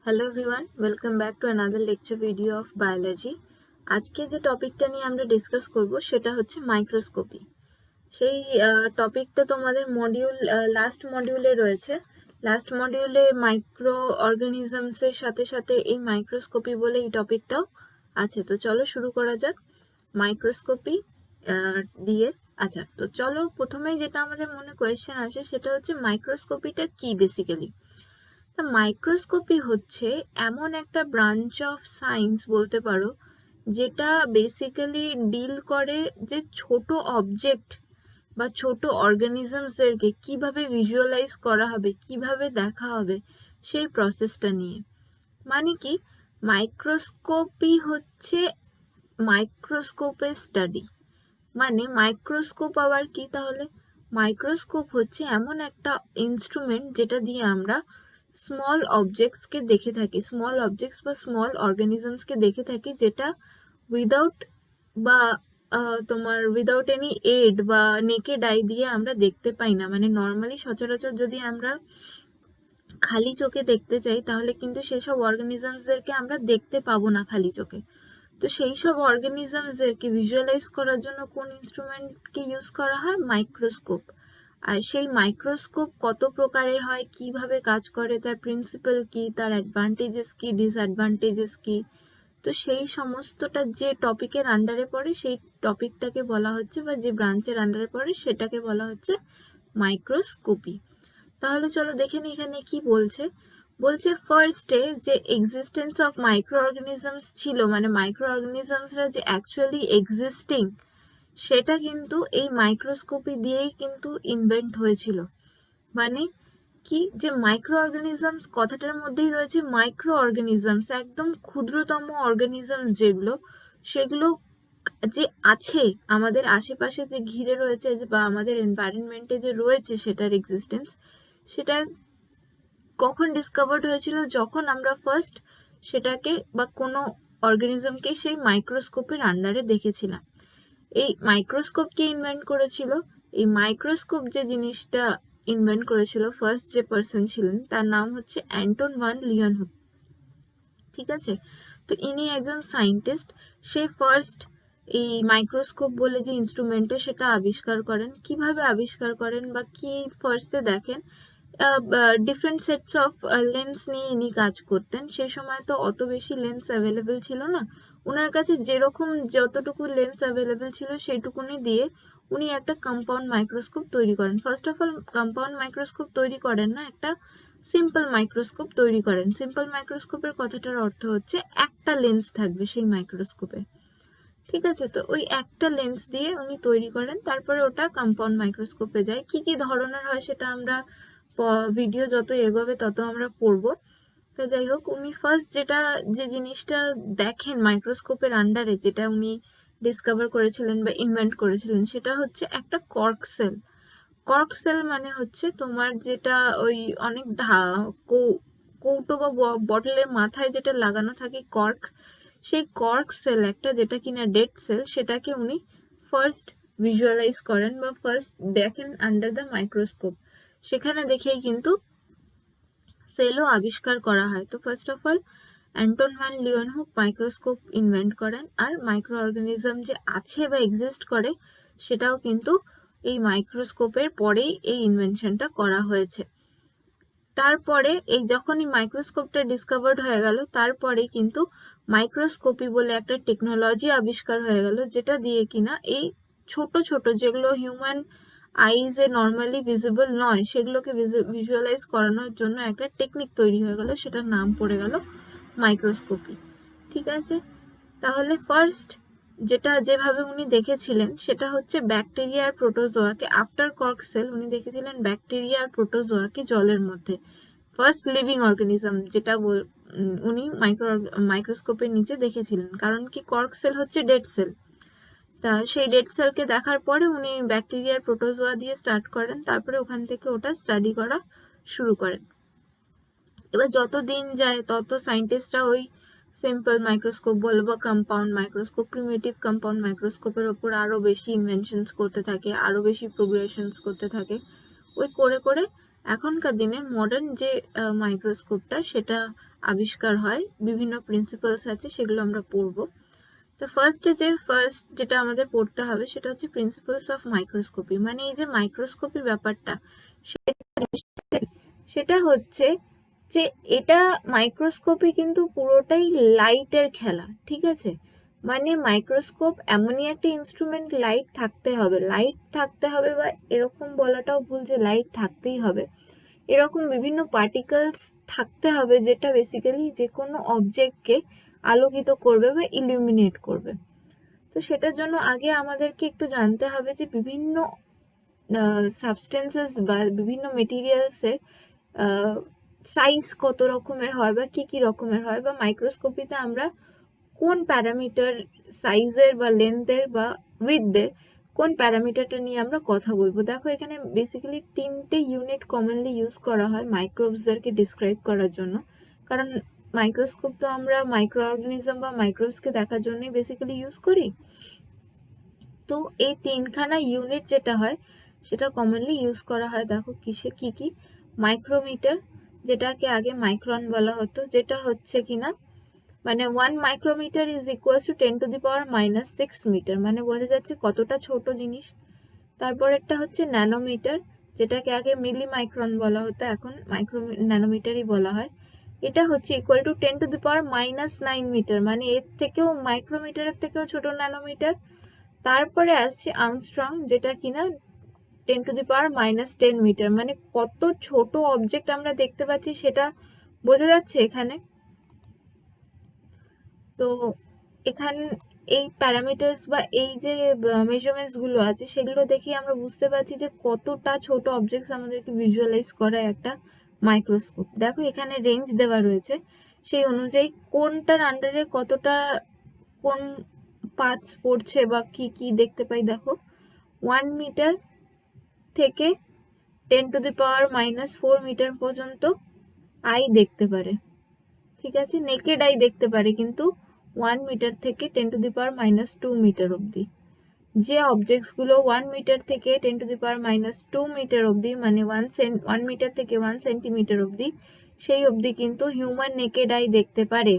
Hello everyone, welcome back to another lecture video of biology. আজকে যে টপিকটা নিয়ে আমরা ডিসকাস করব সেটা হচ্ছে মাইক্রোস্কোপি। সেই টপিকটা তোমাদের লাস্ট মডিউলে রয়েছে। লাস্ট মডিউলে মাইক্রো অর্গানিজমসের সাথে সাথে এই মাইক্রোস্কোপি বলে এই টপিকটাও আছে। তো চলো শুরু করা যাক মাইক্রোস্কোপি দিয়ে। আচ্ছা, তো চলো প্রথমেই যেটা আমাদের মনে কোয়েশ্চেন আসে সেটা হচ্ছে মাইক্রোস্কোপিটা কি বেসিক্যালি। মাইক্রোস্কোপি হচ্ছে এমন একটা ব্রাঞ্চ অফ সায়েন্স বলতে পারো, যেটা বেসিক্যালি ডিল করে যে ছোট অবজেক্ট বা ছোট অর্গানিজমসদেরকে কিভাবে ভিজুয়ালাইজ করা হবে, কিভাবে দেখা হবে, সেই প্রসেসটা নিয়ে। মানে কি, মাইক্রোস্কোপি হচ্ছে মাইক্রোস্কোপের স্টাডি। মানে মাইক্রোস্কোপ আবার কি তাহলে? মাইক্রোস্কোপ হচ্ছে এমন একটা ইনস্ট্রুমেন্ট যেটা দিয়ে আমরা স্মল অবজেক্টসকে দেখে থাকি, স্মল অবজেক্টস বা স্মল অর্গানিজমসকে দেখে থাকি, যেটা উইদাউট বা তোমার উইদাউট এনি এড বা নেকেড আই দিয়ে আমরা দেখতে পাই না। মানে নর্মালি সচরাচর যদি আমরা খালি চোখে দেখতে চাই তাহলে কিন্তু সেসব অর্গানিজমসদেরকে আমরা দেখতে পাবো না খালি চোখে। তো সেই সব অর্গানিজমসদেরকে ভিজুয়ালাইজ করার জন্য কোন ইনস্ট্রুমেন্টকে ইউজ করা হয়? মাইক্রোস্কোপ। আর সেই মাইক্রোস্কোপ কত প্রকারের হয়, কিভাবে কাজ করে, তার প্রিন্সিপাল কি, তার অ্যাডভান্টেজেস কি, ডিসঅ্যাডভান্টেজেস কি, তো সেই সমস্তটা যে টপিকের আন্ডারে পড়ে সেই টপিকটাকে বলা হচ্ছে, বা যে ব্রাঞ্চের আন্ডারে পড়ে সেটাকে বলা হচ্ছে মাইক্রোস্কোপি। তাহলে চলো দেখে নিই এখানে কি বলছে। বলছে ফার্স্টে যে এক্সিস্টেন্স অফ মাইক্রো অর্গানিজমস ছিল, মানে মাইক্রো অর্গানিজমসরা যে অ্যাকচুয়ালি এক্সিস্টিং, সেটা কিন্তু এই মাইক্রোস্কোপি দিয়েই কিন্তু ইনভেন্ট হয়েছিল। মানে কি, যে মাইক্রো অর্গানিজমস কথাটার মধ্যেই রয়েছে মাইক্রো অর্গানিজমস, একদম ক্ষুদ্রতম অর্গানিজমস যেগুলো, সেগুলো যে আছে আমাদের আশেপাশে, যে ঘিরে রয়েছে বা আমাদের এনভায়রনমেন্টে যে রয়েছে সেটার এক্সিস্টেন্স, সেটা কখন ডিসকভার্ড হয়েছিল? যখন আমরা ফার্স্ট সেটাকে বা কোনো অর্গানিজমকে সেই মাইক্রোস্কোপের আন্ডারে দেখেছিলাম। এই মাইক্রোস্কোপ কে ইনভেন্ট করেছিল? এই মাইক্রোস্কোপ যে জিনিসটা ইনভেন্ট করেছিল, ফার্স্ট যে পার্সন ছিলেন তার নাম হচ্ছে অ্যান্টন ভান লিওনহুক। ঠিক আছে, তো ইনি একজন সায়েন্টিস্ট। সে ফার্স্ট এই মাইক্রোস্কোপ বলে যে ইনস্ট্রুমেন্টটা সেটা আবিষ্কার করেন। কিভাবে আবিষ্কার করেন বা কি ফার্স্টে দেখেন? ডিফারেন্ট সেটস অফ লেন্স নিয়ে ইনি কাজ করতেন। সে সময় তো অত বেশি লেন্স অ্যাভেলেবেল ছিল না। ওনার কাছে যেরকম যতটুকু লেন্স অ্যাভেলেবেল ছিল সেইটুকুনি দিয়ে উনি একটা কম্পাউন্ড মাইক্রোস্কোপ তৈরি করেন। First of all compound microscope তৈরি করেন না, একটা সিম্পল মাইক্রোস্কোপ তৈরি করেন। সিম্পল মাইক্রোস্কোপের কথাটার অর্থ হচ্ছে একটা লেন্স থাকবে সেই মাইক্রোস্কোপে। ঠিক আছে, তো ওই একটা লেন্স দিয়ে উনি তৈরি করেন, তারপরে ওটা কম্পাউন্ড মাইক্রোস্কোপে যায়। কি কি ধরনের হয় সেটা আমরা ভিডিও যত এগোবে তত আমরা পড়বো। তো যাই হোক, উনি ফার্স্ট যে জিনিসটা দেখেন মাইক্রোস্কোপের আন্ডারে, যেটা উনি ডিসকভার করেছিলেন বা ইনভেন্ট করেছিলেন, সেটা হচ্ছে একটা কর্ক সেল। কর্ক সেল মানে হচ্ছে তোমার যেটা ওই অনেক কৌটো বা বটলের মাথায় যেটা লাগানো থাকে কর্ক, সেই কর্ক সেল একটা, যেটা কিনা ডেড সেল, সেটাকে উনি ফার্স্ট ভিজুয়ালাইজ করেন বা ফার্স্ট দেখেন আন্ডার দ্য মাইক্রোস্কোপ। সেখানে দেখেই কিন্তু সেলও আবিষ্কার করা হয়। তো first of all Anton van Leeuwenhoek microscope invent করেন, আর মাইক্রো অর্গানিজম যে আছে বা এক্সিস্ট করে সেটাও কিন্তু এই মাইক্রোস্কোপের পরেই এই ইনভেনশনটা করা হয়েছে। তারপরে এই যখনই মাইক্রোস্কোপটা ডিসকভার্ড হয়ে গেল, তারপরে কিন্তু মাইক্রোস্কোপি বলে একটা টেকনোলজি আবিষ্কার হয়ে গেল, যেটা দিয়ে কিনা এই ছোট ছোট যেগুলো হিউম্যান আইজে নর্মালি ভিজিবল নয় সেগুলোকে ভিজুয়ালাইজ করানোর জন্য একটা টেকনিক তৈরি হয়ে গেল, সেটার নাম পড়ে গেল মাইক্রোস্কোপি। ঠিক আছে, তাহলে ফার্স্ট যেভাবে উনি দেখেছিলেন সেটা হচ্ছে ব্যাকটেরিয়া আর প্রোটোজোয়াকে, আফটার কর্ক সেল উনি দেখেছিলেন ব্যাকটেরিয়া আর প্রোটোজোয়াকে জলের মধ্যে, ফার্স্ট লিভিং অর্গানিজম যেটা উনি মাইক্রোস্কোপের নিচে দেখেছিলেন। কারণ কি, কর্ক সেল হচ্ছে ডেড সেল। তা সেই ডেড সেলকে দেখার পরে উনি ব্যাকটেরিয়ার প্রোটোজোয়া দিয়ে স্টার্ট করেন, তারপরে ওখান থেকে ওটা স্টাডি করা শুরু করেন। এবার যত দিন যায় তত সায়েন্টিস্টরা ওই সিম্পল মাইক্রোস্কোপ বলো বা কম্পাউন্ড মাইক্রোস্কোপ, প্রিমিটিভ কম্পাউন্ড মাইক্রোস্কোপের ওপর আরো বেশি ইনভেনশনস করতে থাকে, আরো বেশি প্রোগ্রেশনস করতে থাকে। ওই করে করে এখনকার দিনে মডার্ন যে মাইক্রোস্কোপটা সেটা আবিষ্কার হয়, বিভিন্ন প্রিন্সিপালস আছে, সেগুলো আমরা পড়বো। তো ফার্স্ট যেটা আমাদের পড়তে হবে সেটা হচ্ছে প্রিন্সিপালস অফ মাইক্রোস্কোপি। মানে এই যে মাইক্রোস্কোপি ব্যাপারটা সেটা হচ্ছে যে এটা মাইক্রোস্কোপি কিন্তু পুরোটাই লাইটের খেলা, ঠিক আছে? মানে মাইক্রোস্কোপ এমনই একটা ইনস্ট্রুমেন্ট, লাইট থাকতে হবে বা এরকম বলাটাও ভুল যে লাইট থাকতেই হবে, এরকম বিভিন্ন পার্টিকেলস থাকতে হবে যেটা বেসিক্যালি যে কোনো অবজেক্টকে আলোকিত করবে বা ইলুমিনেট করবে। তো সেটার জন্য আগে আমাদেরকে একটু জানতে হবে যে বিভিন্ন সাবস্টেন্সেস বা বিভিন্ন মেটেরিয়ালসের সাইজ কত রকমের হয় বা কি কি রকমের হয়, বা মাইক্রোস্কোপিতে আমরা কোন প্যারামিটার, সাইজের বা লেন্থের বা উইথদের কোন প্যারামিটারটা নিয়ে আমরা কথা বলবো। দেখো এখানে বেসিক্যালি 3টে ইউনিট কমনলি ইউজ করা হয় মাইক্রোবসদেরকে ডিসক্রাইব করার জন্য, কারণ মাইক্রোস্কোপ তো আমরা মাইক্রো অর্গানিজম বা মাইক্রোবসকে দেখার জন্যই বেসিক্যালি ইউজ করি। তো এই 3খানা ইউনিট যেটা হয় সেটা কমনলি ইউজ করা হয়। দেখো কিসে কি কি, মাইক্রোমিটার, যেটাকে আগে মাইক্রন বলা হতো, যেটা হচ্ছে কিনা মানে 1 micrometre is equal to 10⁻⁻6 metre, মানে বোঝা যাচ্ছে কতটা ছোট জিনিস। তারপর একটা হচ্ছে ন্যানোমিটার, যেটাকে আগে মিলি মাইক্রন বলা হতো, এখন ন্যানোমিটারই বলা হয়। এটা হচ্ছে ইকুয়াল টু 10⁻⁹ মিটার, মানে এর থেকেও মাইক্রোমিটারের থেকেও ছোট ন্যানোমিটার। তারপরে আসছে আংস্ট্রং, যেটা কিনা 10⁻⁻10 মিটার, মানে কত ছোট অবজেক্ট আমরা দেখতে পাচ্ছি সেটা বোঝা যাচ্ছে এখানে। তো এখানে এই প্যারামিটার্স বা এই যে মেজারমেন্টস গুলো আছে সেগুলো দেখে আমরা বুঝতে পারছি যে কতটা ছোট অবজেক্টস আমাদেরকে ভিজুয়ালাইজ করায় একটা মাইক্রোস্কোপ। দেখো এখানে রেঞ্জ দেওয়া রয়েছে, সেই অনুযায়ী কোনটার আন্ডারে কতটা কোন পার্টস পড়ছে বা কি কি দেখতে পাই। দেখো 1 মিটার থেকে 10⁻⁻4 মিটার পর্যন্ত আই দেখতে পারে, ঠিক আছে? নেকেড আই দেখতে পারে, কিন্তু 1 মিটার থেকে 10⁻⁻2 মিটার অবধি যে অবজেক্টস গুলো 1 মিটার থেকে 10⁻⁻2 মিটার অবধি, মানে 1 মিটার থেকে 1 সেন্টিমিটার অবধি, সেই অবধি কিন্তু হিউম্যান নেকেড আই দেখতে পারে।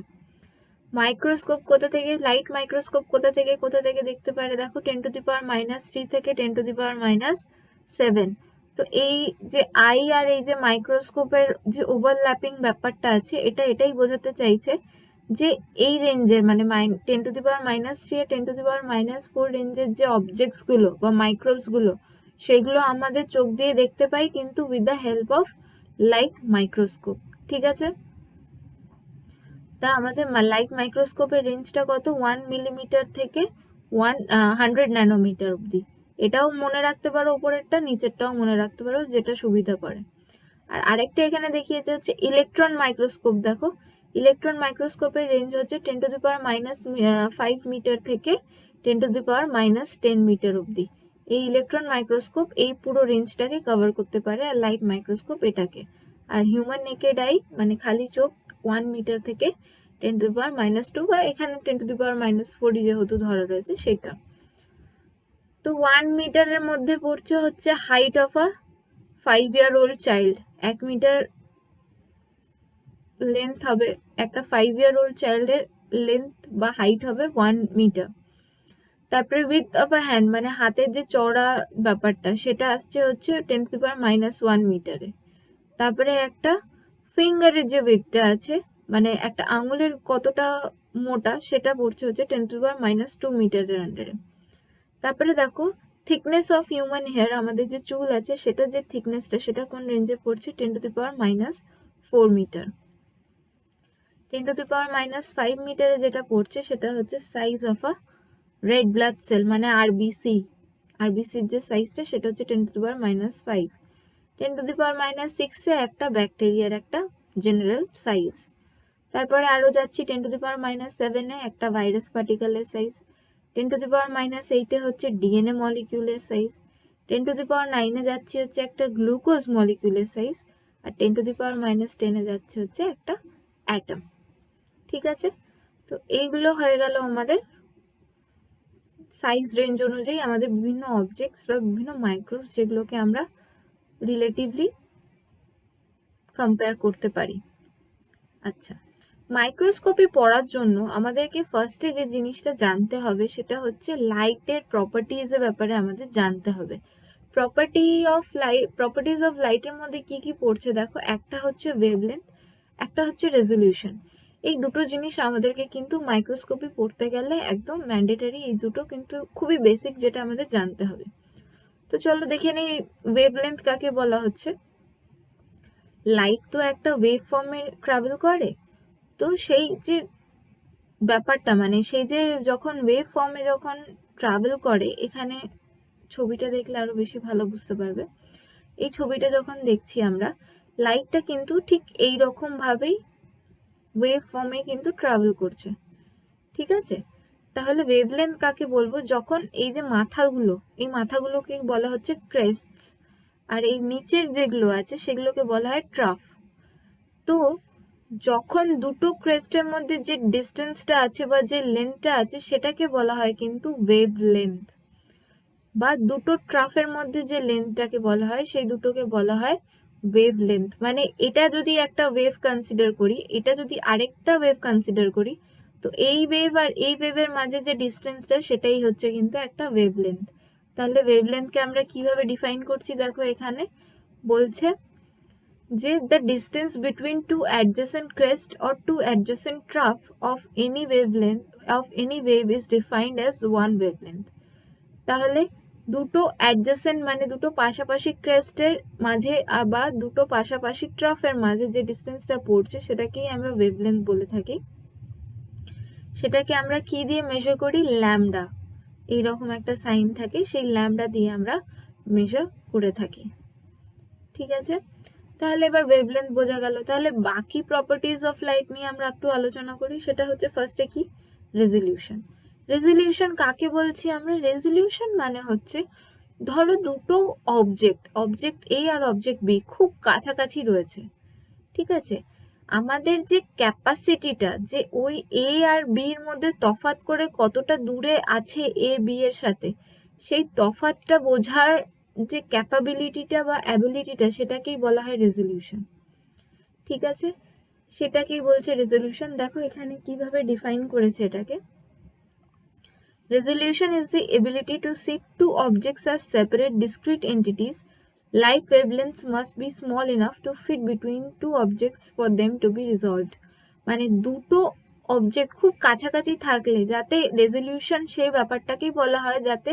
মাইক্রোস্কোপ কোথা থেকে, লাইট মাইক্রোস্কোপ কোথা থেকে দেখতে পারে? দেখো 10⁻³ থেকে 10⁻7। তো এই যে আই আর এই যে মাইক্রোস্কোপের যে ওভারল্যাপিং ব্যাপারটা আছে, এটাই বোঝাতে চাইছে যে এই রেঞ্জের মানে 10⁻³ আর 10⁻4 রেঞ্জের যে অবজেক্টস গুলো বা মাইক্রোবস গুলো, সেগুলো আমাদের চোখ দিয়ে দেখতে পাই, কিন্তু with the help of light microscope, ঠিক আছে? তা আমাদের লাইট মাইক্রোস্কোপের রেঞ্জটা কত? 1 মিলিমিটার থেকে 100 ন্যানোমিটার অবধি। এটাও মনে রাখতে পারো, উপরেরটা নিচেরটাও মনে রাখতে পারো, যেটা সুবিধা পড়ে। আর আরেকটা এখানে দেখিয়েছে হচ্ছে ইলেকট্রন মাইক্রোস্কোপ। দেখো ইলেকট্রন মাইক্রোস্কোপের রেঞ্জ হচ্ছে 10⁻⁻5 মিটার থেকে 10⁻⁻10 মিটার অবধি। এই ইলেকট্রন মাইক্রোস্কোপ এই পুরো রেঞ্জটাকে কভার করতে পারে, আর লাইট মাইক্রোস্কোপ এটাকে। আর হিউম্যান নেকেড আই মানে খালি চোখ 1 মিটার থেকে 10⁻⁻2 বা এখানে 10⁻⁻4 যেহেতু ধরা রয়েছে সেটা। তো 1 মিটারের মধ্যে পড়ছে হচ্ছে height of a 5-year-old child. 1 metre length হবে, একটা 5-year-old চাইল্ডের লেন্থ বা হাইট হবে 1 মিটার। তারপরে উইথ অফ আ হ্যান্ড মানে হাতের যে চওড়া ব্যাপারটা সেটা আসছে হচ্ছে 10⁻⁻1 মিটারে। তারপরে একটা ফিঙ্গারের যে উইথটা আছে মানে একটা আঙুলের কতটা মোটা সেটা পড়ছে হচ্ছে 10⁻2 মিটারের আন্ডারে। তারপরে দেখো থিকনেস অফ হিউম্যান হেয়ার, আমাদের যে চুল আছে সেটা যে থিকনেসটা সেটা কোন রেঞ্জে পড়ছে? 10⁻4 মিটার। 10⁻5 মিটারে যেটা পড়ছে সেটা হচ্ছে size of a red blood cell মানে আরবিসির যে সাইজটা সেটা হচ্ছে 10⁻5। 10⁻6 একটা ব্যাকটেরিয়ার একটা জেনারেল সাইজ। তারপরে আরো যাচ্ছি 10⁻7 একটা ভাইরাস পার্টিকেলের সাইজ। 10⁻8 হচ্ছে ডিএনএ মলিকিউলের সাইজ। 10⁻9 যাচ্ছি হচ্ছে একটা গ্লুকোজ মলিকিউলের সাইজ। আর 10⁻10 যাচ্ছে হচ্ছে একটা অ্যাটম, ঠিক আছে? তো এইগুলো হয়ে গেল আমাদের সাইজ রেঞ্জ অনুযায়ী আমাদের বিভিন্ন অবজেক্টস বা বিভিন্ন মাইক্রোবস যেগুলোকে আমরা রিলেটিভলি কম্পেয়ার করতে পারি। আচ্ছা, মাইক্রোস্কোপি পড়ার জন্য আমাদেরকে ফার্স্টে যে জিনিসটা জানতে হবে সেটা হচ্ছে লাইটের প্রপার্টিজ এর ব্যাপারে আমাদের জানতে হবে। প্রপার্টিজ অফ লাইটের মধ্যে কি কি পড়ছে দেখো, একটা হচ্ছে ওয়েভলেন্থ, একটা হচ্ছে রেজলিউশন। এই দুটো জিনিস আমাদেরকে কিন্তু মাইক্রোস্কোপি পড়তে গেলে একদম ম্যান্ডেটরি, এই দুটো কিন্তু খুবই বেসিক, যেটা আমাদের জানতে হবে। তো চলো দেখে নিই ওয়েভলেন্থ কাকে বলা হচ্ছে। লাইট তো একটা ওয়েভ ফর্মে ট্রাভেল করে, তো সেই যে ব্যাপারটা, মানে সেই যে যখন ওয়েভ ফর্মে যখন ট্রাভেল করে, এখানে ছবিটা দেখলে আরো বেশি ভালো বুঝতে পারবে। এই ছবিটা যখন দেখছি আমরা, লাইটটা কিন্তু ঠিক এই রকম ভাবেই ওয়েভ ফর্মে কিন্তু ট্রাভেল করছে, ঠিক আছে। তাহলে ওয়েভলেন্থ কাকে বলবো, যখন এই যে মাথাগুলো, এই মাথাগুলোকে বলা হচ্ছে ক্রেস্টস, আর এই নিচের যেগুলো আছে সেগুলোকে বলা হয় ট্রাফ। তো যখন দুটো ক্রেস্টের মধ্যে যে ডিস্টেন্সটা আছে বা যে লেন্থটা আছে সেটাকে বলা হয় কিন্তু ওয়েভ লেন্থ, বা দুটো ট্রাফের মধ্যে যে লেন্থটাকে বলা হয় সেই দুটোকে বলা হয় ওয়েভ লেন্থ। মানে এটা যদি একটা ওয়েভ কনসিডার করি, এটা যদি আরেকটা ওয়েভ কনসিডার করি, তো এই ওয়েভ আর এই ওয়েভের মাঝে যে ডিস্টেন্সটা সেটাই হচ্ছে কিন্তু একটা ওয়েভ লেন্থ। তাহলে ওয়েভ লেন্থকে আমরা কিভাবে ডিফাইন করছি দেখো, এখানে বলছে যে the distance between two adjacent crests or two adjacent trough of any wavelength of any wave is defined as one wavelength। তাহলে দুটো অ্যাডজেসেন্ট মানে দুটো পাশাপাশি ক্রেস্টের মাঝে আবার দুটো পাশাপাশি ট্রাফের মাঝে যে ডিস্টেন্সটা পড়ছে সেটাকেই আমরা ওয়েভলেন্থ বলে থাকি। সেটাকে আমরা কি দিয়ে মেজার করি, ল্যামডা, এইরকম একটা সাইন থাকে, সেই ল্যামডা দিয়ে আমরা মেজার করে থাকি, ঠিক আছে। তাহলে এবার ওয়েভলেন্থ বোঝা গেল। তাহলে বাকি প্রপার্টিজ অফ লাইট নিয়ে আমরা একটু আলোচনা করি। সেটা হচ্ছে ফার্স্টে কি, রেজলিউশন। রেজলিউশন কাকে বলছি আমরা, রেজলিউশন মানে হচ্ছে ধরো দুটো object a R object B খুব কাছাকাছি রয়েছে, ঠিক আছে। আমাদের যে ক্যাপাসিটিটা, যে ওই এ আর বি এর মধ্যে তফাৎ করে কতটা দূরে আছে এ বি এর সাথে, সেই তফাৎটা বোঝার যে ক্যাপাবিলিটিটা বা অ্যাবিলিটিটা, সেটাকেই বলা হয় রেজলিউশন, ঠিক আছে। সেটাকেই বলছে রেজলিউশন। দেখো এখানে কিভাবে ডিফাইন করেছে এটাকে। Resolution is the ability to see two objects as separate discrete entities. Light wavelengths must be small enough to fit between two objects for them to be resolved. মানে দুটো অবজেক্ট খুব কাছাকাছি থাকলে যাতে রেজলিউশন, সেই ব্যাপারটাকেই বলা হয়, যাতে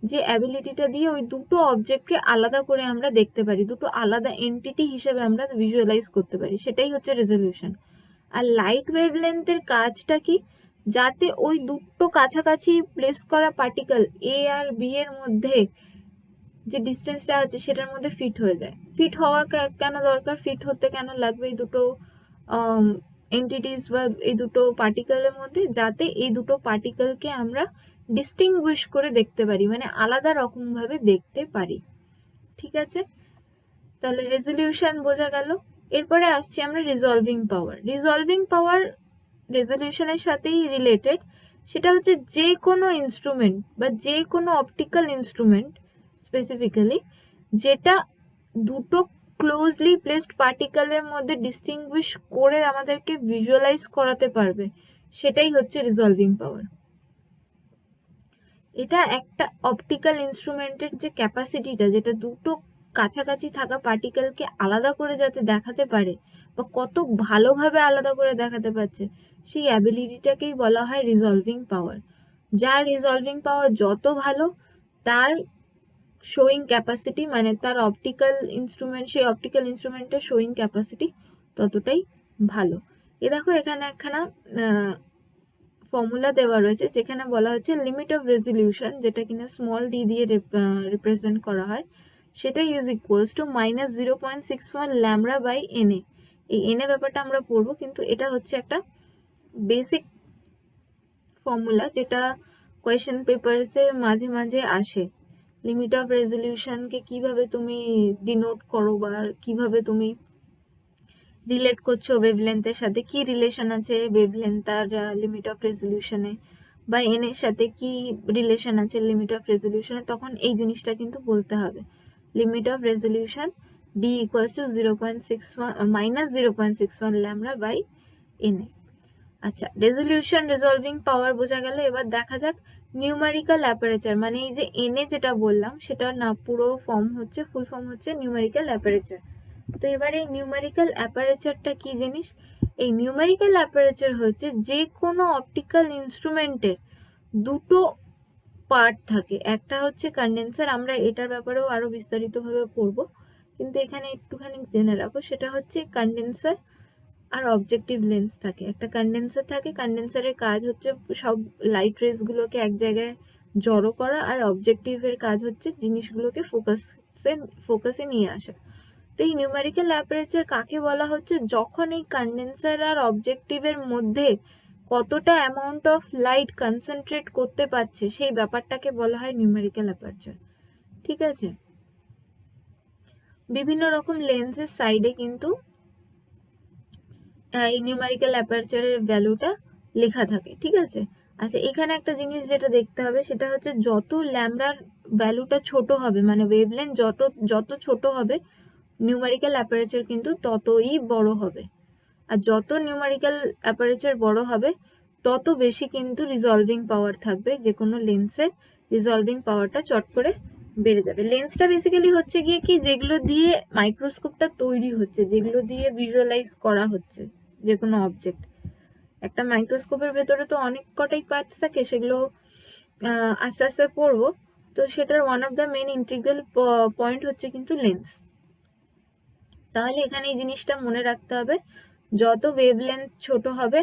যে অ্যাবিলিটিটা দিয়ে ওই দুটো অবজেক্টকে আলাদা করে আমরা দেখতে পারি, দুটো আলাদা এন্টিটি হিসেবে আমরা ভিজুয়ালাইজ করতে পারি, সেটাই হচ্ছে রেজলিউশন। আর লাইট ওয়েভলেন্থের কাজটা কি, যাতে ওই দুটো কাছাকাছি প্লেস করা পার্টিকেল এ আর বি এর মধ্যে যে ডিস্টেন্সটা আছে সেটার মধ্যে ফিট হয়ে যায়। ফিট হওয়া কেন দরকার, ফিট হতে কেন লাগবে এই দুটো এন্টিটিস বা এই দুটো পার্টিকেলের মধ্যে, যাতে এই দুটো পার্টিকেলকে আমরা ডিস্টিংগুইশ করে দেখতে পারি, মানে আলাদা রকম ভাবে দেখতে পারি, ঠিক আছে। তাহলে রেজলিউশন বোঝা গেল। এরপরে আসছি আমরা রিজলভিং পাওয়ার। রিজলভিং পাওয়ার রেজলিউশনের সাথেই রিলেটেড। সেটা হচ্ছে যে কোনো ইনস্ট্রুমেন্ট বা যে কোনো অপটিক্যাল ইনস্ট্রুমেন্ট স্পেসিফিক্যালি, যেটা দুটো ক্লোজলি প্লেসড পার্টিকেলের মধ্যে ডিস্টিংগুইশ করে আমাদেরকে ভিজুয়ালাইজ করাতে পারবে, সেটাই হচ্ছে রিজলভিং পাওয়ার। এটা একটা অপটিক্যাল ইনস্ট্রুমেন্টের যে ক্যাপাসিটিটা, যেটা দুটো কাছাকাছি থাকা পার্টিকেলকে আলাদা করে যাতে দেখাতে পারে, বা কত ভালোভাবে আলাদা করে দেখাতে পারছে, সেই অ্যাবিলিটিটাকেই বলা হয় রিজলভিং পাওয়ার। যার রিজলভিং পাওয়ার যত ভালো, তার শোয়িং ক্যাপাসিটি, মানে তার অপটিক্যাল ইনস্ট্রুমেন্ট, সেই অপটিক্যাল ইনস্ট্রুমেন্টের শোয়িং ক্যাপাসিটি ততটাই ভালো। এ দেখো এখানে একখানা ফর্মুলা দেওয়া রয়েছে, যেখানে বলা হচ্ছে লিমিট অফ রেজলিউশন, যেটা কিনা স্মল ডি দিয়ে রিপ্রেজেন্ট করা হয়, সেটা is equals to -0.61 lambda by NA. এই এনএ ব্যাপারটা আমরা পড়বো, কিন্তু এটা হচ্ছে একটা বেসিক ফর্মুলা, যেটা কোয়েশ্চেন পেপারসে মাঝে মাঝে আসে। লিমিট অফ রেজলিউশনকে কিভাবে তুমি ডিনোট করো, বা কিভাবে তুমি রিলেট করছো ওয়েভলেন্থের সাথে, কি রিলেশন আছে ওয়েভলেন্থ আর লিমিট অফ রেজলিউশনে, বা এন এর সাথে কি রিলেশন আছে লিমিট অফ রেজলিউশনে, তখন এই জিনিসটা কিন্তু বলতে হবে। Limit of resolution d equals to minus 0.61 lambda by na। আচ্ছা, রিজলভিং পাওয়ার বোঝা গেল। এবার দেখা যাক নিউমেরিক্যাল অ্যাপারেচার, মানে এই যে এনএ যেটা বললাম সেটা না পুরো ফুল ফর্ম হচ্ছে নিউমেরিক্যাল অ্যাপারেচার। তো এবার এই নিউমেরিক্যাল অ্যাপারেচারটা কি জিনিস? এই নিউমেরিক্যাল অ্যাপারেচার হচ্ছে যে কোনো অপটিক্যাল ইনস্ট্রুমেন্টের দুটো পার্ট থাকে, একটা হচ্ছে কন্ডেন্সার, আমরা এটার ব্যাপারেও আরো বিস্তারিতভাবে পড়বো, কিন্তু এখানে একটুখানি জেনে রাখো, সেটা হচ্ছে কন্ডেন্সার আর অবজেক্টিভ লেন্স থাকে। একটা কন্ডেন্সার থাকে, কন্ডেন্সারের কাজ হচ্ছে সব লাইট রেস গুলোকে এক জায়গায় জড়ো করা, আর অবজেক্টিভের কাজ হচ্ছে জিনিসগুলোকে ফোকাসে নিয়ে আসা। তো এই নিউমেরিক্যাল অ্যাপারেচার কাকে বলা হচ্ছে? যখন এই কন্ডেন্সার আর অবজেক্টিভের মধ্যে কতটা অ্যামাউন্ট অফ লাইট কনসেন্ট্রেট করতে পারছে সেই ব্যাপারটাকে বলা হয় নিউমেরিক্যাল অ্যাপারেচার। ঠিক আছে, বিভিন্ন রকম লেন্সের সাইডে কিন্তু এই নিউমেরিক্যাল অ্যাপারচারের ভ্যালুটা লেখা থাকে। ঠিক আছে, আচ্ছা এখানে একটা জিনিস যেটা দেখতে হবে সেটা হচ্ছে যত ল্যামডার ভ্যালুটা ছোট হবে, মানে ওয়েভলেন্থ যত ছোট হবে নিউমেরিক্যাল অ্যাপারেচার কিন্তু ততই বড় হবে, আর যত নিউমেরিক্যাল অ্যাপারেচার বড় হবে তত বেশি কিন্তু রিজলভিং পাওয়ার থাকবে, যে কোনো লেন্সের রিজলভিং পাওয়ারটা চট করে বেড়ে যাবে। লেন্সটা বেসিক্যালি হচ্ছে গিয়ে কি, যেগুলো দিয়ে মাইক্রোস্কোপটা তৈরি হচ্ছে, যেগুলো দিয়ে ভিজুয়ালাইজ করা হচ্ছে যে কোনো অবজেক্ট। একটা মাইক্রোস্কোপের ভেতরে তো অনেক কটাই পার্টস থাকে, সেগুলো আস্তে আস্তে পড়বো। তো সেটার one of the main integral point হচ্ছে কিন্তু লেন্স। তাহলে এখানে এই জিনিসটা মনে রাখতে হবে, যত ওয়েভলেন্থ ছোট হবে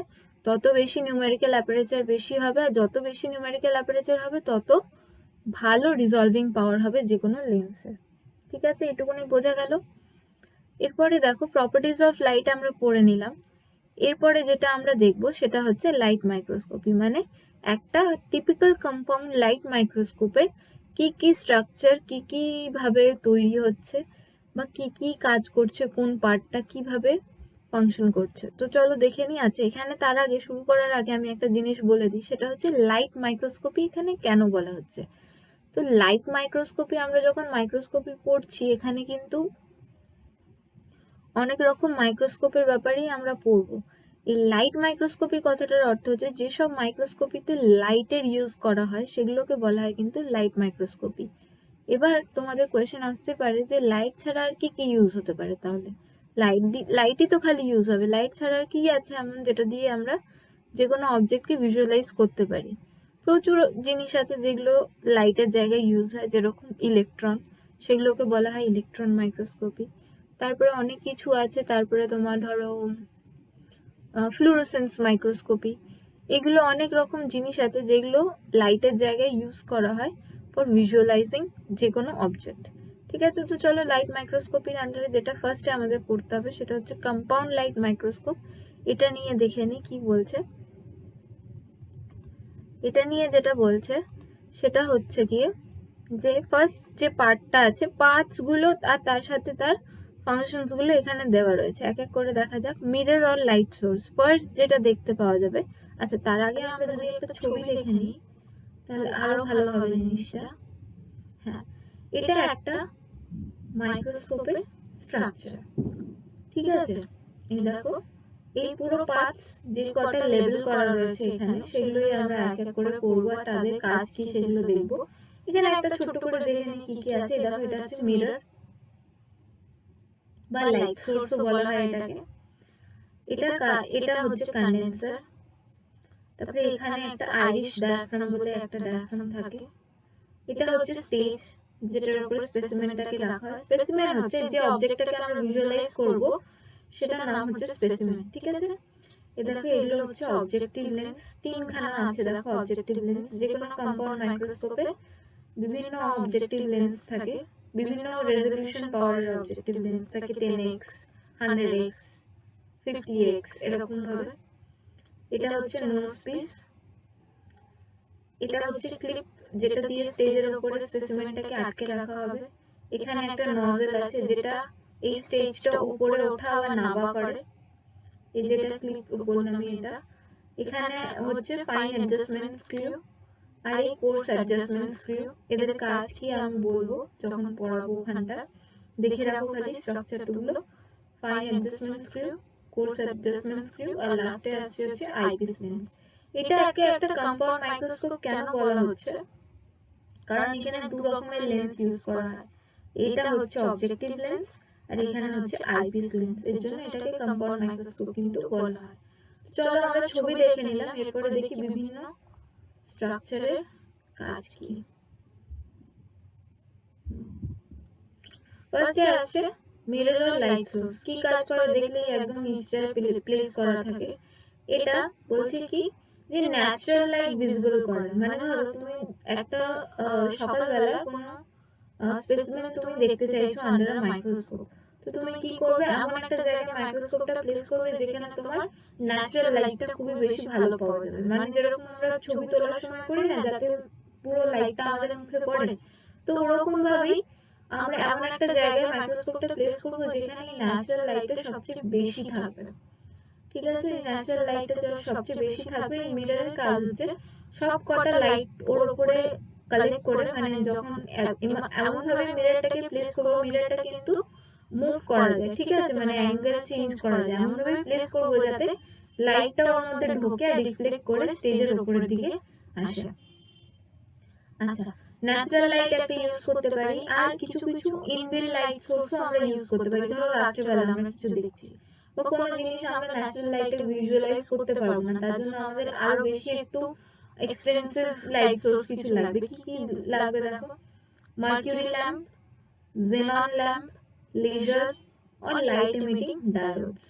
তত বেশি নিউমেরিক্যাল অ্যাপারেচার বেশি হবে, আর যত বেশি নিউমেরিক্যাল অ্যাপারেচার হবে তত ভালো রিজলভিং পাওয়ার হবে যে কোনো লেন্সের। ঠিক আছে, এটুকুনি বোঝা গেল। এরপরে দেখো প্রপার্টিজ অফ লাইট আমরা পড়ে নিলাম। এরপরে যেটা আমরা দেখব সেটা হচ্ছে লাইট মাইক্রোস্কোপি, মানে একটা টিপিক্যাল কম্পাউন্ড লাইট মাইক্রোস্কোপের কি কি স্ট্রাকচার, কি কি ভাবে তৈরি হচ্ছে, বা কি কি কাজ করছে, কোন পার্টটা কিভাবে ফাংশন করছে। তো চলো দেখে নিই। আছে এখানে, তার আগে শুরু করার আগে আমি একটা জিনিস বলে দিই, সেটা হচ্ছে লাইট মাইক্রোস্কোপি এখানে কেন বলা হচ্ছে। তো লাইট মাইক্রোস্কোপি, আমরা যখন মাইক্রোস্কোপি পড়ছি এখানে কিন্তু অনেক রকম মাইক্রোস্কোপের ব্যাপারেই আমরা পড়বো। এই লাইট মাইক্রোস্কোপি কথাটার অর্থ হচ্ছে যেসব মাইক্রোস্কোপিতে লাইটের ইউজ করা হয় সেগুলোকে বলা হয় কিন্তু লাইট মাইক্রোস্কোপি। এবার তোমাদের কোয়েশ্চেন আসতে পারে যে লাইট ছাড়া আর কি কি ইউজ হতে পারে, তাহলে লাইটই তো খালি ইউজ হবে, লাইট ছাড়া আর কি আছে এমন যেটা দিয়ে আমরা যে কোনো অবজেক্টকে ভিজুয়ালাইজ করতে পারি? প্রচুর জিনিস আছে যেগুলো লাইটের জায়গায় ইউজ হয়, যেরকম ইলেকট্রন, সেগুলোকে বলা হয় ইলেকট্রন মাইক্রোস্কোপি। তারপরে অনেক কিছু আছে, তারপরে তোমার ধরো ফ্লুরোসেন্স মাইক্রোস্কোপি, এগুলো অনেক রকম জিনিস আছে যেগুলো লাইটের জায়গায় ইউজ করা হয় ফর ভিজুয়ালাইজিং যে কোনো অবজেক্ট। ঠিক আছে, তো চলো লাইট মাইক্রোস্কোপির আন্ডারে যেটা ফার্স্টে আমাদের পড়তে হবে সেটা হচ্ছে কম্পাউন্ড লাইট মাইক্রোস্কোপ। এটা নিয়ে দেখে নিই কি বলছে। এটা নিয়ে যেটা বলছে সেটা হচ্ছে গিয়ে যে ফার্স্ট যে পার্টটা আছে, পার্টস গুলো আর তার সাথে তার ফাংশনস গুলো এখানে দেওয়া রয়েছে, এক এক করে দেখা যাক। Mirror or light source first যেটা দেখতে পাওয়া যাবে। আচ্ছা তার আগে আমরা যদি একটা ছবি দেখে নিই তাহলে আরো ভালো হবে জিনিসটা। হ্যাঁ, এটা একটা মাইক্রোস্কোপের স্ট্রাকচার। ঠিক আছে, এই দেখো এই পুরো পার্টস যে কটা লেবেল করা রয়েছে এখানে সেগুলোই আমরা এক এক করে পড়বো, আর তাদের কাজ কি সেগুলো দেখবো। এখানে একটা ছোট করে দেখে নিই কি কি আছে। দেখো এটা হচ্ছে মিরর বা লাইট সোর্সও বলা হয় এটাকে। এটা হচ্ছে কন্ডেন্সার। তারপরে এখানে একটা আইরিশ ডায়াফ্রাম বলে একটা ডায়াফ্রাম থাকে। এটা হচ্ছে স্টেজ, যেটার উপরে স্পেসিমেনটাকে রাখা হয়। স্পেসিমেন হচ্ছে যে অবজেক্টটাকে আমরা ভিজুয়ালাইজ করব সেটার নাম হচ্ছে স্পেসিমেন। ঠিক আছে, এ দেখো এগুলো হচ্ছে অবজেক্টিভ লেন্স, তিনখানা আছে দেখো অবজেক্টিভ লেন্স। যে কোনো কম্পাউন্ড মাইক্রোস্কোপে বিভিন্ন অবজেক্টিভ লেন্স থাকে, বিভিন্ন রেজোলিউশন পাওয়ারের অবজেক্টিভ লেন্স থাকে, 10x 100x 50x এরকম ভাবে। এটা হচ্ছে নোজ পিস। এটা হচ্ছে ক্লিপ, যেটা দিয়ে স্টেজের উপরে স্পেসিমেনটাকে আটকে রাখা হবে। এখানে একটা নজেল আছে যেটা এই স্টেজটা উপরে ওঠা বা নামা করে। এই যেটা ক্লিপ বললাম এটা। এখানে হচ্ছে ফাইন অ্যাডজাস্টমেন্ট স্ক্রু আর এই কোর্স অ্যাডজাস্টমেন্ট স্ক্রু। এদের কাজ কি আমি বলবো যখন পড়াবো ওখানটা। দেখে রাখো খালি স্ট্রাকচারগুলো, fine adjustment screw, coarse adjustment screw, আর লাস্টে আসছে হচ্ছে আইপিস লেন্স। এটাকে একটা কম্পাউন্ড মাইক্রোস্কোপ কেন বলা হচ্ছে, কারণ এখানে দু রকমের লেন্স ইউজ করা হয়। এটা হচ্ছে অবজেক্টিভ লেন্স আর এখানে হচ্ছে আইপিস লেন্স, এর জন্য এটাকে কম্পাউন্ড মাইক্রোস্কোপ কিন্তু বলা হয়। চলো আমরা ছবি দেখে নিলাম, এরপরে দেখি বিভিন্ন স্ট্রাকচারের কাজ কি। ফার্স্টে আসছে মিরর লাইট সোর্স। কি কাজ করে দেখলেই একদম নিচে প্লেস করা থাকে। এটা বলছে কি যে ন্যাচারাল লাইট ভিজিবল করে, মানে ধরো তুমি একটা সকালবেলা কোনো স্পেসিমেন তুমি দেখতে চাইছো আন্ডার আ মাইক্রোস্কোপ, তো তুমি কি করবে, এমন একটা জায়গায় মাইক্রোস্কোপটা প্লেস করবে যেখানে তোমার ন্যাচারাল লাইটটা খুবই বেশি ভালো পাওয়া যাবে। মানে যেরকম আমরা ছবি তোলার সময় করি না, যাতে পুরো লাইটটা আমাদের মুখে পড়ে, তো ওরকম ভাবেই আমরা এমন একটা জায়গায় মাইক্রোস্কোপটা প্লেস করব যেখানে ন্যাচারাল লাইটটা সবচেয়ে বেশি থাকবে। ঠিক আছে, ন্যাচারাল লাইটটা যখন সবচেয়ে বেশি থাকবে, এই মিররের কাজ হচ্ছে সব কটা লাইট ওর উপরে কালেক্ট করে, মানে যখন এমন ভাবে মিররটাকে প্লেস করব, মিররটা কিন্তু মুভ করা যায়, ঠিক আছে, মানে অ্যাঙ্গেল চেঞ্জ করা যায়, এমন ভাবে প্লেস করব যাতে লাইটটা ওর মধ্যে ঢোকে আর রিফ্লেক্ট করে স্টেজের উপরের দিকে আসে। আচ্ছা, ন্যাচারাল লাইট একটা ইউজ করতে পারি, আর কিছু কিছু ইনবিল্ট লাইট সোর্সও আমরা ইউজ করতে পারি। ধরো রাত্রেবেলা আমরা কিছু দেখছি বা কোনো জিনিস আমরা ন্যাচারাল লাইটে ভিজুয়ালাইজ করতে পারবো না, তার জন্য আমাদের আরো বেশি একটু এক্সপেন্সিভ লাইট সোর্স কিছু লাগবে। কি কি লাগবে দেখো, mercury lamp, xenon lamp, laser আর লাইট এমিটিং ডায়োডস।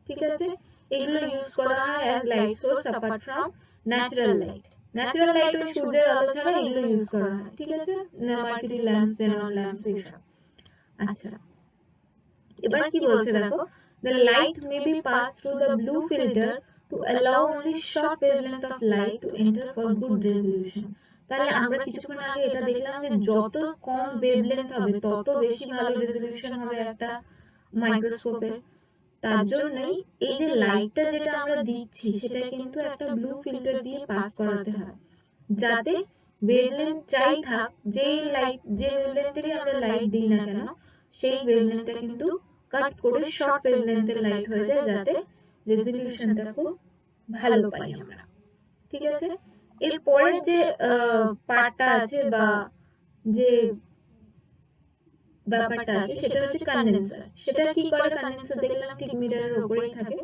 ঠিক আছে, এগুলো ইউজ করা হয় as light source apart from natural light. Natural light ওই সূর্যের আলো ছাড়া এগুলো ইউজ করা হয়। ঠিক আছে, মার্কিউরি ল্যাম্প, xenon ল্যাম্প এইসব। আচ্ছা, এবার কি বলছে দেখো, the light may be passed through the blue filter to allow only short wavelength of light to enter for good resolution। তাহলে আমরা কিছুক্ষণ আগে এটা দেখলাম যে যত কম ওয়েভলেন্থ হবে তত বেশি ভালো রেজোলিউশন হবে একটা মাইক্রোস্কোপের। তার জন্যই এই যে লাইটটা যেটা আমরা দিচ্ছি সেটা কিন্তু একটা ব্লু ফিল্টার দিয়ে পাস করাতে হয়, যাতে ওয়েভলেন্থ যাই থাক, যে লাইট যে ওয়েভলেন্থেরই আমরা লাইট দিই না কেন, সেই ওয়েভলেন্থটা কিন্তু কাট করে শর্ট ওয়েভলেন্থের লাইট হয়ে যায়, যাতে রেজোলিউশনটা খুব ভালো পাই আমরা। ঠিক আছে, এরপরে যে পার্টটা আছে বা যে ব্যাপারটা আছে সেটা হচ্ছে কন্ডেন্সার। সেটা কি করে কন্ডেন্সার, দেখলাম ঠিক মিররের উপরেই থাকে।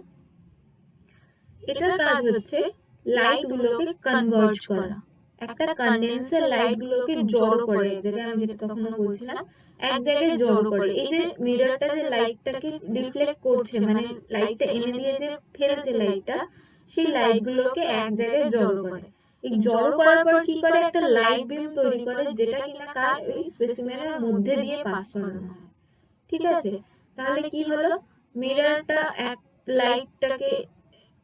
এটার কাজ হচ্ছে লাইট গুলোকে কনভার্জ করা। একটা কন্ডেন্সার লাইট গুলোকে জড়ো করে, যেটা আমি যেটা তখন বলছিলাম, এক জায়গায় জড়ো করে। এই যে মিররটা যে লাইটটাকে রিফ্লেক্ট করছে, মানে লাইটটা এনে দিয়ে যে ফেলছে লাইটটা, সেই লাইট গুলোকে এক জায়গায় জড়ো করে। এই জড়ো করার পর কি করে, একটা লাইট বিম তৈরি করে, যেটা কিনা কার ওই স্পেসিমেনের মধ্যে দিয়ে পাস করানো হয়। ঠিক আছে, তাহলে কি হলো, মিররটা এক লাইটটাকে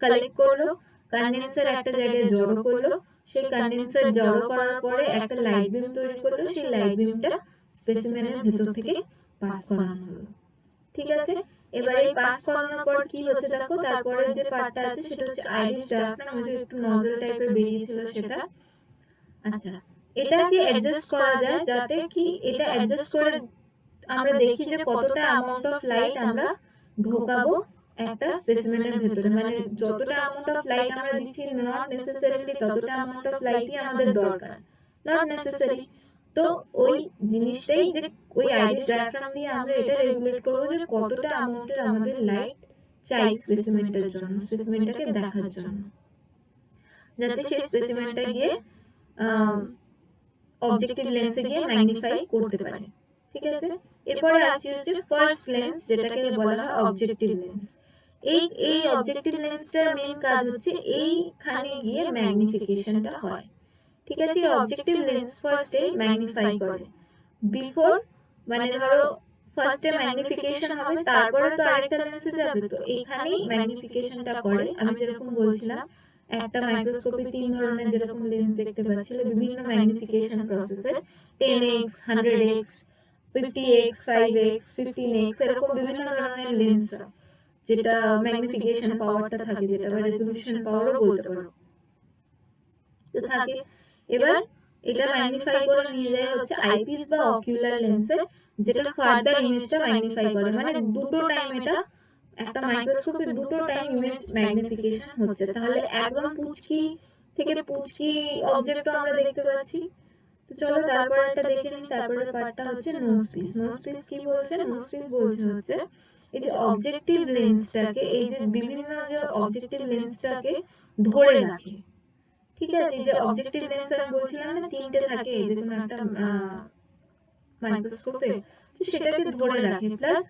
কালেক্ট করলো, কন্ডেন্সার একটা জায়গায় জড়ো করলো, সেই কন্ডেন্সার জড়ো করার পরে একটা লাইট বিম তৈরি করলো, সেই লাইট বিমটা স্পেসিমেনের ভেতর থেকে পাস করানো হলো। ঠিক আছে, এবার এই পাস করানোর পর কি হচ্ছে দেখো, তারপরে যে পার্টটা আছে সেটা হচ্ছে আইরিস ডায়াফ্রাম, ওই যে একটু নজল টাইপের বেরিয়েছিল সেটা। আচ্ছা, এটাকে অ্যাডজাস্ট করা যায়, যাতে কি এটা অ্যাডজাস্ট করে আমরা দেখি যে কতটা অ্যামাউন্ট অফ লাইট আমরা ঢোকাবো একটা স্পেসিমেনের ভেতরে, মানে যতটা অ্যামাউন্ট অফ লাইট আমরা দিচ্ছি নট নেসেসারিলি ততটা অ্যামাউন্ট অফ লাইটই আমাদের দরকার, নট নেসেসারি। তো ওই জিনিসটাই যে ওই আইরিস ডায়াফ্রাম দিয়ে আমরা এটা রেগুলেট করব যে কতটা অ্যামাউন্টের আমাদের লাইট চাই স্পেসিমেনটার জন্য, স্পেসিমেনটাকে দেখার জন্য, যাতে সেই স্পেসিমেনটা গিয়ে অবজেক্টিভ লেন্সে গিয়ে ম্যাগনিফাই করতে পারে। ঠিক আছে, এরপরে আসছে হচ্ছে ফার্স্ট লেন্স, যেটাকে বলা হয় অবজেক্টিভ লেন্স। এই অবজেক্টিভ লেন্সটার মেইন কাজ হচ্ছে এইখানে গিয়ে ম্যাগনিফিকেশনটা হয়। ঠিক আছে, অবজেক্টিভ লেন্স ফার্স্টে ম্যাগনিফাই করে বিফোর, মানে ধরো ফার্স্টে ম্যাগনিফিকেশন হবে, তারপরে তো আরেকটা লেন্সে যাবে, তো এইখানেই ম্যাগনিফিকেশনটা করে। আমি যেরকম বলছিলাম একটা মাইক্রোস্কোপে তিন ধরনের যেরকম লেন্স দেখতে পাচ্ছিলে বিভিন্ন ম্যাগনিফিকেশন প্রসেসে, 10x, 100x, 50x, 5x, 15x, এরকম বিভিন্ন ধরনের লেন্স, যেটা ম্যাগনিফিকেশন পাওয়ারটা থাকে, যেটা বা রেজোলিউশন পাওয়ারও বলতে পারো, তো থাকে। এবার এটা ম্যাগনিফাই করে নিয়ে যায় হচ্ছে আইপিস বা অকুলার লেন্সে, যেটা ফার্দার ইমেজটা ম্যাগনিফাই করে, মানে দুটো টাইম এটা একটা মাইক্রোস্কোপে দুটো টাইম ইমেজ ম্যাগনিফিকেশন হচ্ছে। তাহলে একদম পুচকি থেকে পুচকি অবজেক্টও আমরা দেখতে পাচ্ছি। তো চলো তারপর একটা দেখে নিই। তারপরের পার্টটা হচ্ছে নোজ পিস। নোজ পিস কি বলছে? নোজ পিস বলছে হচ্ছে এই যে অবজেক্টিভ লেন্সটাকে, এই যে বিভিন্ন যে অবজেক্টিভ লেন্সটাকে ধরে রাখে, ঠিক আছে? এই যে অবজেক্টিভ লেন্স আমি বলছিলাম না তিনটে থাকে যে কোনো একটা মাইক্রোস্কোপে, তো সেটাকে ধরে রাখে, প্লাস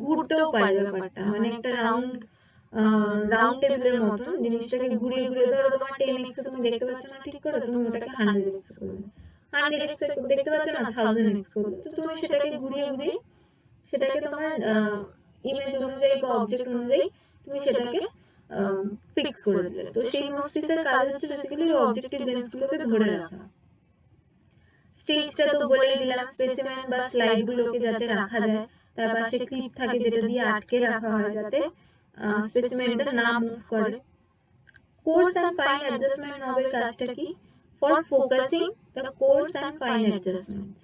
ঘুরতেও পারে ব্যাপারটা, মানে একটা রাউন্ড টেবিলের মতন জিনিসটাকে ঘুরিয়ে ঘুরিয়ে, ধরো তোমার 10x তুমি দেখতে পাচ্ছ না ঠিক করে, তুমি ওটাকে 100x করবে, 100x দেখতে পাচ্ছ না 1000x করবে, তো তুমি সেটাকে ঘুরিয়ে ঘুরিয়ে সেটাকে তোমার ইমেজ অনুযায়ী বা অবজেক্ট অনুযায়ী তুমি সেটাকে ফিক্স করে দিলে। তো সেই নোজ পিসের কাজ হচ্ছে বেসিক্যালি অবজেক্টিভ লেন্সগুলোকে ধরে রাখা। স্টেজটা তো বলেই দিলাম, স্পেসিমেন বা স্লাইড গুলোকে যাতে রাখা যায়, তার পাশে ক্লিপ থাকে যেটা দিয়ে আটকে রাখা হয় যাতে স্পেসিমেনটা না মুভ করে। কোর্স অ্যান্ড ফাইন অ্যাডজাস্টমেন্ট নবের কাজটা কি? For focusing the course and fine অ্যাডজাস্টমেন্টস,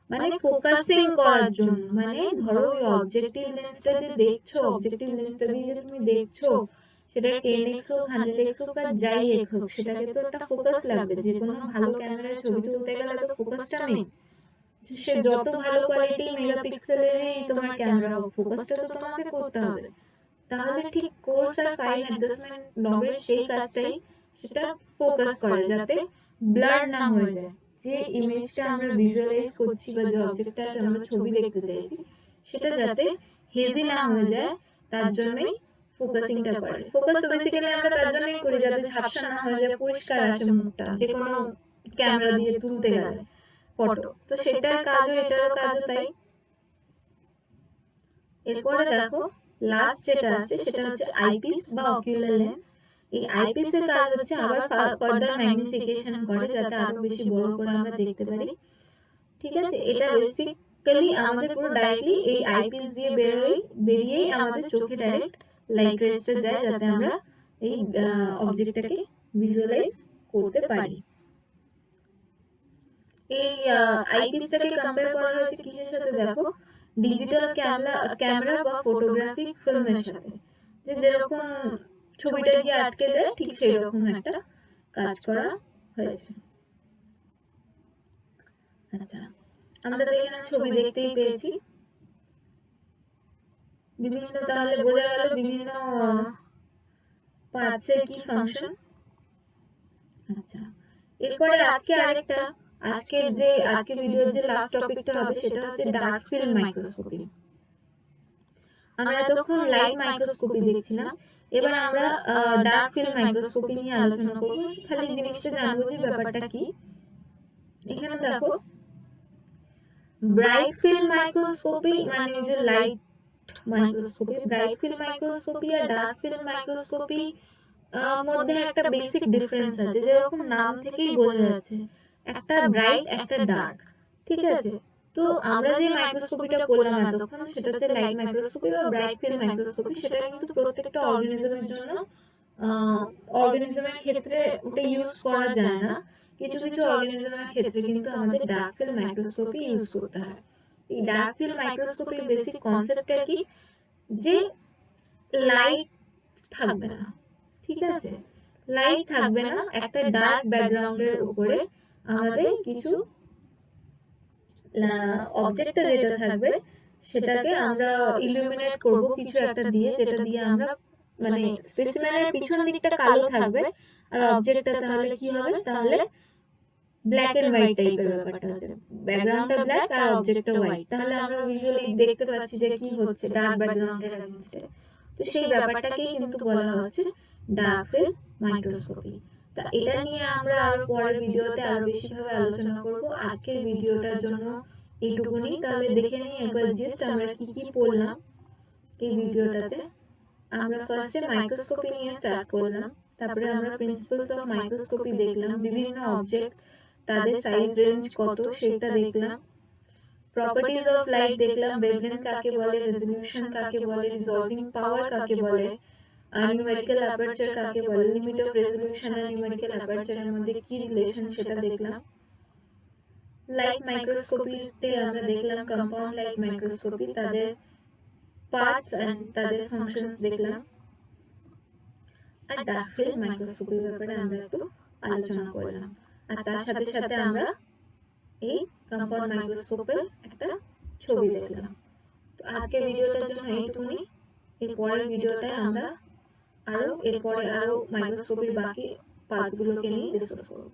মানে ফোকাসিং করার জন্য, মানে ধরো ওই অবজেক্টিভ লেন্সটা যে দেখছো, অবজেক্টিভ লেন্সটা দিয়ে যে তুমি দেখছো, সেটা 10x হোক 100x হোক আর যাই এক হোক, সেটাকে তো একটা ফোকাস লাগবে। যে কোনো ভালো ক্যামেরায় ছবি তুলতে গেলে তো ফোকাসটা মেইন। সে যত ভালো কোয়ালিটি মেগাপিক্সেলেরই তোমার ক্যামেরা হোক, ফোকাসটা তো তোমাকে করতে হবে। তাহলে ঠিক কোর্স আর ফাইন অ্যাডজাস্টমেন্ট নবের সেই কাজটাই, সেটা ফোকাস করে যাতে ব্লার না হয়ে যায়। যে ইমেজটা আমরা ভিজুয়ালাইজ করছি বা যে অবজেক্টটার আমরা ছবি দেখতে চাইছি, সেটা যাতে হেজি না হয়ে যায়, তার জন্যই ফোকাসিংটা করে। ফোকাস তো বেসিক্যালি আমরা তার জন্যই করি যাতে ঝাপসা না হয়ে যায়, পরিষ্কার আসে মুখটা যে কোনো ক্যামেরা দিয়ে তুলতে গেলে ফটো। তো সেটার কাজও এটারও কাজও তাই। এরপরে দেখো লাস্ট যেটা আছে সেটা হচ্ছে আইপিস বা অকুলার লেন্স। এই আইপিস এর কাজ হচ্ছে আবার ফার্দার ম্যাগনিফিকেশন করে যাতে আরো বেশি বড় করে আমরা দেখতে পারি, ঠিক আছে? এটা বেসিক্যালি আমাদের পুরো ডাইরেক্টলি এই আইপিস দিয়ে বেরিয়েই আমাদের চোখে ডাইরেক্ট লাইট রেসটা যায় যাতে আমরা এই অবজেক্টটাকে ভিজুয়ালাইজ করতে পারি। এই আইপিসটাকে কম্পেয়ার করা হয়েছে কিসের সাথে? দেখো ডিজিটাল ক্যামেরা বা ফটোগ্রাফিক ফিল্মের সাথে, যে যেরকম ছবিটা গিয়ে আটকে যায় ঠিক সেই রকম একটা কাজ করা হয়েছে। আচ্ছা, আমরা তো এখানে ছবি দেখতেই পেয়েছি বিভিন্ন, তাহলে বোঝা গেল বিভিন্ন পার্টসের কি ফাংশন। আচ্ছা, এরপরে আজকে ভিডিওর যে লাস্ট টপিকটা হবে সেটা হচ্ছে ডার্ক ফিল্ড মাইক্রোস্কোপি। আমরা এতক্ষণ লাইট মাইক্রোস্কোপি দেখছিলাম, এবার আমরা ডার্ক ফিল্ড মাইক্রোস্কোপি নিয়ে আলোচনা করব। খালি জিনিসটা জানবো যে ব্যাপারটা কি। এখানে দেখো ব্রাইট ফিল্ড মাইক্রোস্কোপি মানে যে light microscopy, bright field microscopy আর ডার্ক ফিল্ড মাইক্রোস্কোপি মধ্যে একটা বেসিক ডিফারেন্স আছে, যেরকম নাম থেকেই বোঝা যাচ্ছে, একটা ব্রাইট একটা ডার্ক, ঠিক আছে? তো আমরা যে মাইক্রোস্কোপিটা করলাম এতক্ষণ সেটা হচ্ছে লাইট মাইক্রোস্কোপি বা ব্রাইট ফিল্ড মাইক্রোস্কোপি। সেটা কিন্তু প্রত্যেকটা অর্গানিজমের জন্য অর্গানিজমের ক্ষেত্রে ওটা ইউজ করা যায় না। কিছু কিছু অর্গানিজমের ক্ষেত্রে কিন্তু আমাদের ডার্ক ফিল্ড মাইক্রোস্কোপি ইউজ করতে হয়। এই ডার্ক ফিল্ড মাইক্রোস্কোপির বেসিক কনসেপ্টটা কি? যে লাইট থাকবে না, ঠিক আছে? লাইট থাকবে না, একটা ডার্ক ব্যাকগ্রাউন্ডের উপরে আমাদের কিছু অবজেক্টটা যেটা থাকবে সেটাকে আমরা ইলুমিনেট করব কিছু একটা দিয়ে, যেটা দিয়ে আমরা মানে স্পেসিমেনের পিছন দিকটা কালো থাকবে আর অবজেক্টটা তাহলে কি হবে? তাহলে ব্ল্যাক এন্ড হোয়াইট টাইপের ব্যাপারটা হচ্ছে, ব্যাকগ্রাউন্ডটা ব্ল্যাক আর অবজেক্টটা হোয়াইট। তাহলে আমরা ভিজুয়ালি দেখতে পাচ্ছি যে কি হচ্ছে ডার্ক ব্যাকগ্রাউন্ডের এগেইনস্টে। তো সেই ব্যাপারটাকেই কিন্তু বলা হচ্ছে ডার্ক ফিল্ড মাইক্রোস্কোপি। তা এটা নিয়ে আমরা আরো পরের ভিডিওতে আরো বেশিভাবে আলোচনা করব। আজকের ভিডিওটার জন্য এইটুকুনি। তাহলে দেখে নিই একবার জাস্ট আমরা কি কি পড়লাম এই ভিডিওটাতে। আমরা ফার্স্টে মাইক্রোস্কোপি নিয়ে স্টার্ট করলাম, তারপরে আমরা প্রিন্সিপালস অফ মাইক্রোস্কোপি দেখলাম, বিভিন্ন অবজেক্ট তাদের সাইজ রেঞ্জ কত সেটা দেখলাম, প্রপার্টিজ অফ লাইট দেখলাম, ওয়েভলেন্থ কাকে বলে, রেজোলিউশন কাকে বলে, রিজলভিং পাওয়ার কাকে বলে, আর নিউমেরিক্যাল অ্যাপারচার কাকে বলে, লিমিট অফ রেজোলিউশন আর নিউমেরিক্যাল অ্যাপারচারের মধ্যে কি রিলেশন সেটা দেখলাম। লাইট মাইক্রোস্কোপিতে আমরা দেখলাম কম্পাউন্ড লাইট মাইক্রোস্কোপি, তাদের পার্টস এন্ড তাদের ফাংশনস দেখলাম। আর ডার্ক ফিল্ড মাইক্রোস্কোপির ব্যাপারে আমরা একটু আলোচনা করলাম। আর তার সাথে সাথে আমরা এই কম্পাউন্ড মাইক্রোস্কোপের একটা ছবি দেখলাম। তো আজকের ভিডিওটার জন্য এইটুকুনি। এর পরের ভিডিওটায় আমরা এরপরে আরো মাইক্রোস্কোপির বাকি পার্টসগুলোকে নিয়ে ডিসকাস করব।